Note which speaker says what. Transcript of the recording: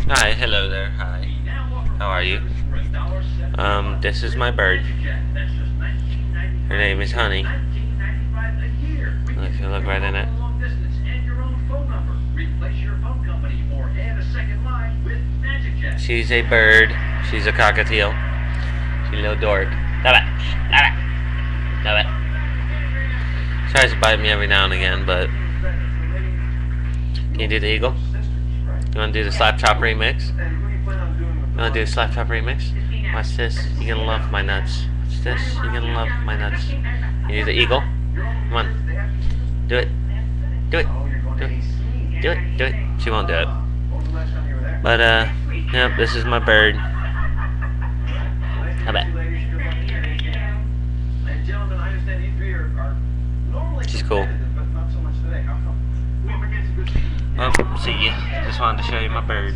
Speaker 1: Hi, hello there. Hi. How are you? This is my bird. Her name is Honey. If you look right in it. She's a bird. She's a cockatiel. She's a little dork. Stop it. Stop it. Stop it. Tries to bite me every now and again, but can you do the eagle? You want to do the slap chop remix? You want to do the slap chop remix? Watch this. You're gonna love my nuts. Watch this. You're gonna love my nuts. You do the eagle? Come on. Do it. Do it. Do it. Do it. Do it. She won't do it. But, yep, this is my bird. How about? She's cool. Well, see ya. Just wanted to show you my bird.